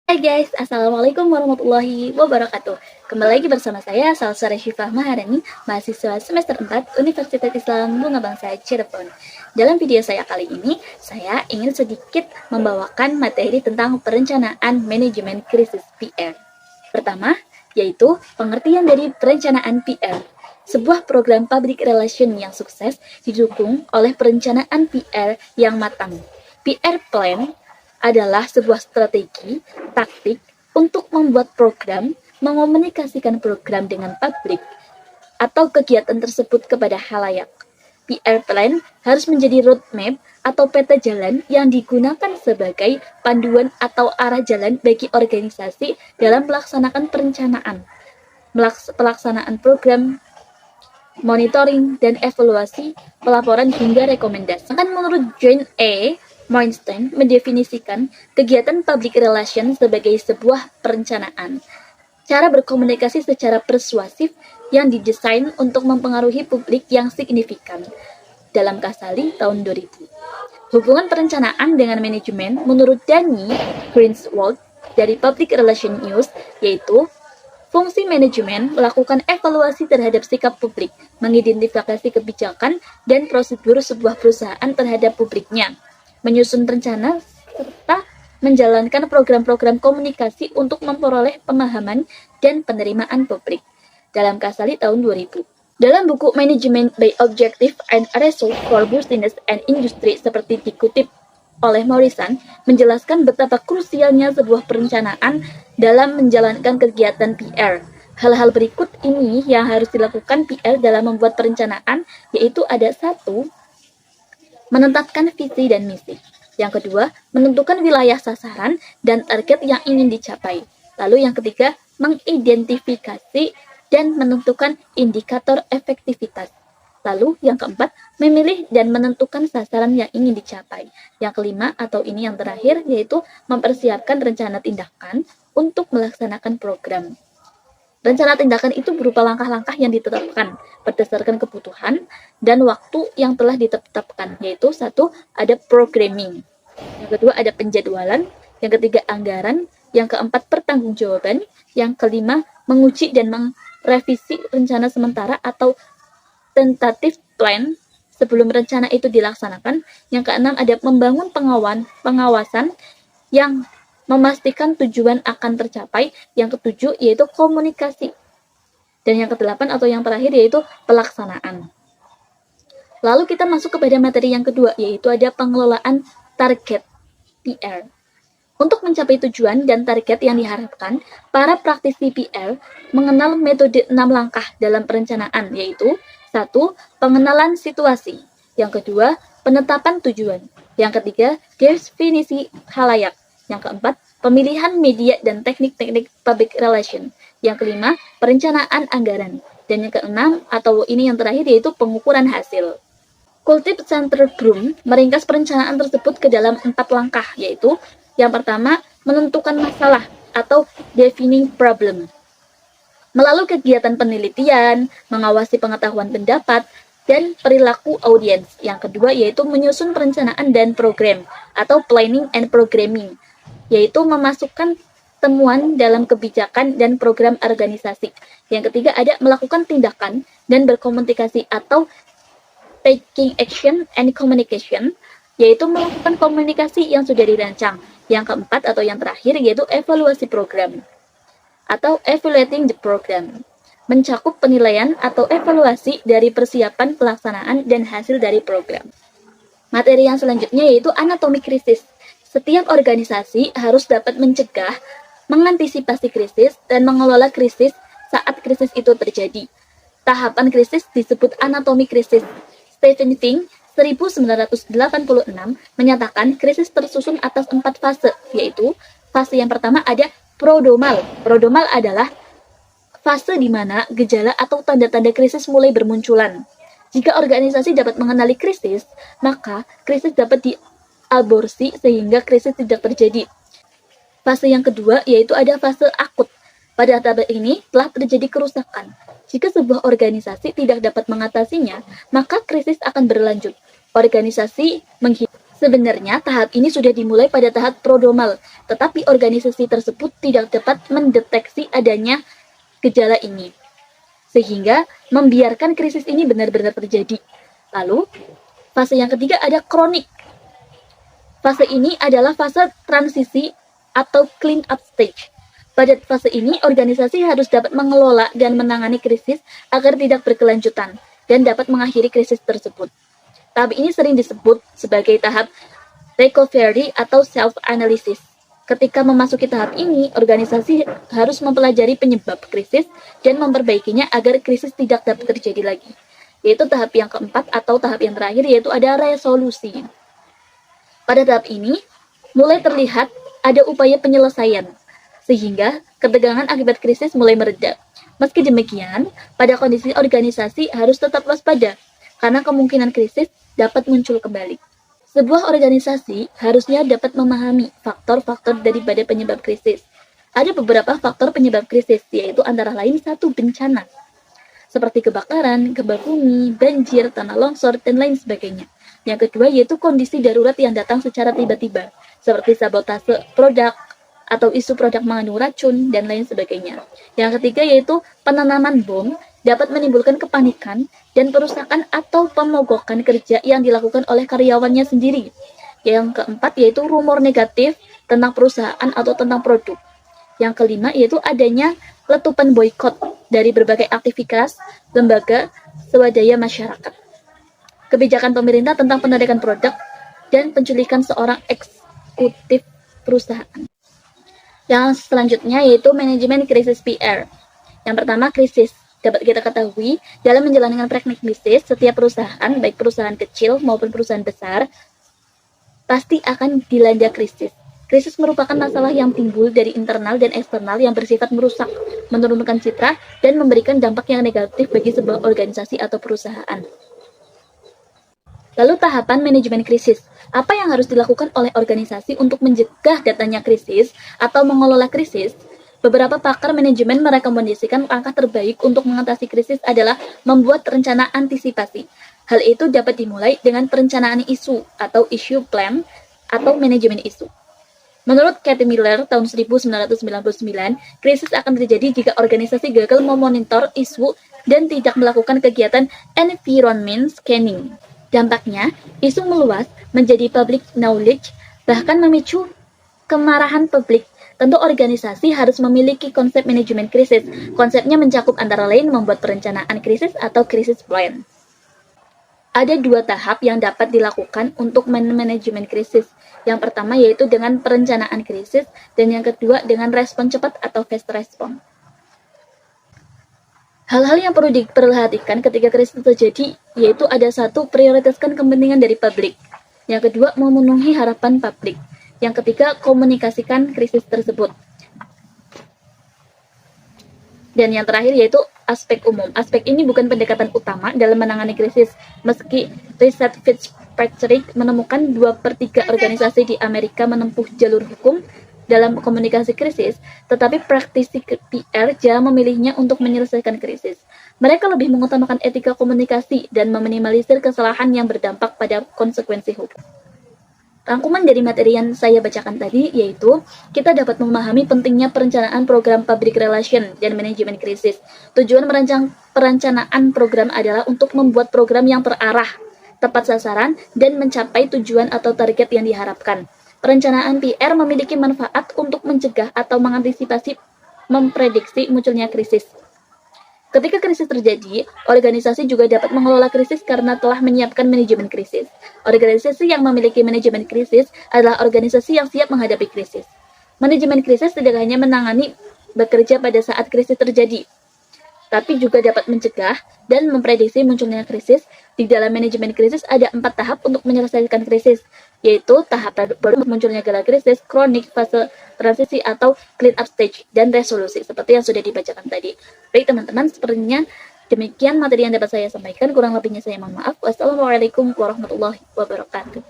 Hai guys, Assalamualaikum warahmatullahi wabarakatuh. Kembali lagi bersama saya, Salsara Syifah Maharani, mahasiswa semester 4 Universitas Islam Bunga Bangsa Cirebon. Dalam video saya kali ini, saya ingin sedikit membawakan materi tentang perencanaan manajemen krisis PR. Pertama, yaitu pengertian dari perencanaan PR. Sebuah program public relation yang sukses didukung oleh perencanaan PR yang matang. PR plan adalah sebuah strategi, taktik untuk membuat program, mengomunikasikan program dengan publik, atau kegiatan tersebut kepada halayak. PR plan harus menjadi roadmap atau peta jalan yang digunakan sebagai panduan atau arah jalan bagi organisasi dalam melaksanakan perencanaan, pelaksanaan program, monitoring, dan evaluasi, pelaporan hingga rekomendasi. Kan menurut John A. Moinstein mendefinisikan kegiatan public relation sebagai sebuah perencanaan, cara berkomunikasi secara persuasif yang didesain untuk mempengaruhi publik yang signifikan. Dalam Kasali tahun 2000. Hubungan perencanaan dengan manajemen menurut Danny Greenswald dari Public Relation News, yaitu fungsi manajemen melakukan evaluasi terhadap sikap publik, mengidentifikasi kebijakan dan prosedur sebuah perusahaan terhadap publiknya, menyusun rencana, serta menjalankan program-program komunikasi untuk memperoleh pemahaman dan penerimaan publik. Dalam Kasali tahun 2000. Dalam buku Management by Objective and Result for Business and Industry seperti dikutip oleh Morrison, menjelaskan betapa krusialnya sebuah perencanaan dalam menjalankan kegiatan PR. Hal-hal berikut ini yang harus dilakukan PR dalam membuat perencanaan, yaitu ada satu, menetapkan visi dan misi. Yang kedua, menentukan wilayah sasaran dan target yang ingin dicapai. Lalu yang ketiga, mengidentifikasi dan menentukan indikator efektivitas. Lalu yang keempat, memilih dan menentukan sasaran yang ingin dicapai. Yang kelima atau ini yang terakhir, yaitu mempersiapkan rencana tindakan untuk melaksanakan program. Rencana tindakan itu berupa langkah-langkah yang ditetapkan berdasarkan kebutuhan dan waktu yang telah ditetapkan, yaitu satu, ada programming, yang kedua ada penjadwalan, yang ketiga anggaran, yang keempat pertanggungjawaban, yang kelima menguji dan merevisi rencana sementara atau tentative plan sebelum rencana itu dilaksanakan, yang keenam ada membangun pengawasan yang memastikan tujuan akan tercapai, yang ketujuh yaitu komunikasi, dan yang kedelapan atau yang terakhir yaitu pelaksanaan. Lalu kita masuk kepada materi yang kedua, yaitu ada pengelolaan target PR. Untuk mencapai tujuan dan target yang diharapkan, para praktisi PR mengenal metode 6 langkah dalam perencanaan, yaitu satu, pengenalan situasi, yang kedua, penetapan tujuan, yang ketiga, definisi halayak, yang keempat, pemilihan media dan teknik-teknik public relation. Yang kelima, perencanaan anggaran. Dan yang keenam, atau ini yang terakhir, yaitu pengukuran hasil. Kultip Center Broom meringkas perencanaan tersebut ke dalam 4 langkah, yaitu yang pertama, menentukan masalah atau defining problem. Melalui kegiatan penelitian, mengawasi pengetahuan pendapat, dan perilaku audiens. Yang kedua yaitu menyusun perencanaan dan program atau planning and programming, yaitu memasukkan temuan dalam kebijakan dan program organisasi. Yang ketiga ada melakukan tindakan dan berkomunikasi atau taking action and communication, yaitu melakukan komunikasi yang sudah dirancang. Yang keempat atau yang terakhir yaitu evaluasi program atau evaluating the program, mencakup penilaian atau evaluasi dari persiapan, pelaksanaan, dan hasil dari program. Materi yang selanjutnya yaitu anatomi krisis. Setiap organisasi harus dapat mencegah, mengantisipasi krisis, dan mengelola krisis saat krisis itu terjadi. Tahapan krisis disebut anatomi krisis. Stephen Fink 1986 menyatakan krisis tersusun atas 4 fase, yaitu fase yang pertama ada prodromal. Prodromal adalah fase di mana gejala atau tanda-tanda krisis mulai bermunculan. Jika organisasi dapat mengenali krisis, maka krisis dapat diaborsi sehingga krisis tidak terjadi. Fase yang kedua yaitu ada fase akut. Pada tahap ini telah terjadi kerusakan. Jika sebuah organisasi tidak dapat mengatasinya, maka krisis akan berlanjut. Organisasi Sebenarnya tahap ini sudah dimulai pada tahap prodromal, tetapi organisasi tersebut tidak dapat mendeteksi adanya gejala ini, sehingga membiarkan krisis ini benar-benar terjadi. Lalu, fase yang ketiga ada kronik. Fase ini adalah fase transisi atau clean up stage. Pada fase ini, organisasi harus dapat mengelola dan menangani krisis agar tidak berkelanjutan dan dapat mengakhiri krisis tersebut. Tahap ini sering disebut sebagai tahap recovery atau self-analysis. Ketika memasuki tahap ini, organisasi harus mempelajari penyebab krisis dan memperbaikinya agar krisis tidak dapat terjadi lagi. Yaitu tahap yang keempat atau tahap yang terakhir, yaitu ada resolusi. Pada tahap ini, mulai terlihat ada upaya penyelesaian, sehingga ketegangan akibat krisis mulai mereda. Meski demikian, pada kondisi organisasi harus tetap waspada, karena kemungkinan krisis dapat muncul kembali. Sebuah organisasi harusnya dapat memahami faktor-faktor daripada penyebab krisis. Ada beberapa faktor penyebab krisis, yaitu antara lain satu bencana, seperti kebakaran, gempa bumi, banjir, tanah longsor, dan lain sebagainya. Yang kedua yaitu kondisi darurat yang datang secara tiba-tiba, seperti sabotase produk, atau isu produk mengandung racun, dan lain sebagainya. Yang ketiga yaitu penanaman bom dapat menimbulkan kepanikan dan perusakan atau pemogokan kerja yang dilakukan oleh karyawannya sendiri. Yang keempat yaitu rumor negatif tentang perusahaan atau tentang produk. Yang kelima yaitu adanya letupan boikot dari berbagai aktivitas lembaga swadaya masyarakat. Kebijakan pemerintah tentang penarikan produk dan penculikan seorang eksekutif perusahaan. Yang selanjutnya yaitu manajemen krisis PR. Yang pertama, krisis. Dapat kita ketahui, dalam menjalankan praktik bisnis, setiap perusahaan, baik perusahaan kecil maupun perusahaan besar, pasti akan dilanda krisis. Krisis merupakan masalah yang timbul dari internal dan eksternal yang bersifat merusak, menurunkan citra, dan memberikan dampak yang negatif bagi sebuah organisasi atau perusahaan. Lalu tahapan manajemen krisis. Apa yang harus dilakukan oleh organisasi untuk mencegah datangnya krisis atau mengelola krisis? Beberapa pakar manajemen merekomendasikan langkah terbaik untuk mengatasi krisis adalah membuat rencana antisipasi. Hal itu dapat dimulai dengan perencanaan isu atau issue plan atau manajemen isu. Menurut Cathy Miller tahun 1999, krisis akan terjadi jika organisasi gagal memonitor isu dan tidak melakukan kegiatan environment scanning. Dampaknya, isu meluas menjadi public knowledge, bahkan memicu kemarahan publik. Tentu organisasi harus memiliki konsep manajemen krisis. Konsepnya mencakup antara lain membuat perencanaan krisis atau krisis plan. Ada dua tahap yang dapat dilakukan untuk manajemen krisis. Yang pertama yaitu dengan perencanaan krisis, dan yang kedua dengan respon cepat atau fast response. Hal-hal yang perlu diperhatikan ketika krisis terjadi yaitu ada satu, prioritaskan kepentingan dari publik. Yang kedua, memenuhi harapan publik. Yang ketiga, komunikasikan krisis tersebut. Dan yang terakhir yaitu aspek umum. Aspek ini bukan pendekatan utama dalam menangani krisis. Meski riset Fitzpatrick menemukan 2/3 organisasi di Amerika menempuh jalur hukum dalam komunikasi krisis, tetapi praktisi PR jarang memilihnya untuk menyelesaikan krisis. Mereka lebih mengutamakan etika komunikasi dan meminimalisir kesalahan yang berdampak pada konsekuensi hukum. Rangkuman dari materi yang saya bacakan tadi yaitu kita dapat memahami pentingnya perencanaan program public relation dan manajemen krisis. Tujuan perencanaan program adalah untuk membuat program yang terarah, tepat sasaran, dan mencapai tujuan atau target yang diharapkan. Perencanaan PR memiliki manfaat untuk mencegah atau mengantisipasi, memprediksi munculnya krisis. Ketika krisis terjadi, organisasi juga dapat mengelola krisis karena telah menyiapkan manajemen krisis. Organisasi yang memiliki manajemen krisis adalah organisasi yang siap menghadapi krisis. Manajemen krisis tidak hanya menangani bekerja pada saat krisis terjadi, tapi juga dapat mencegah dan memprediksi munculnya krisis. Di dalam manajemen krisis ada 4 tahap untuk menyelesaikan krisis, yaitu tahap baru munculnya gejala krisis, kronik, fase transisi atau clean up stage, dan resolusi, seperti yang sudah dibacakan tadi. Baik teman-teman, sepertinya demikian materi yang dapat saya sampaikan. Kurang lebihnya saya mohon maaf. Wassalamualaikum warahmatullahi wabarakatuh.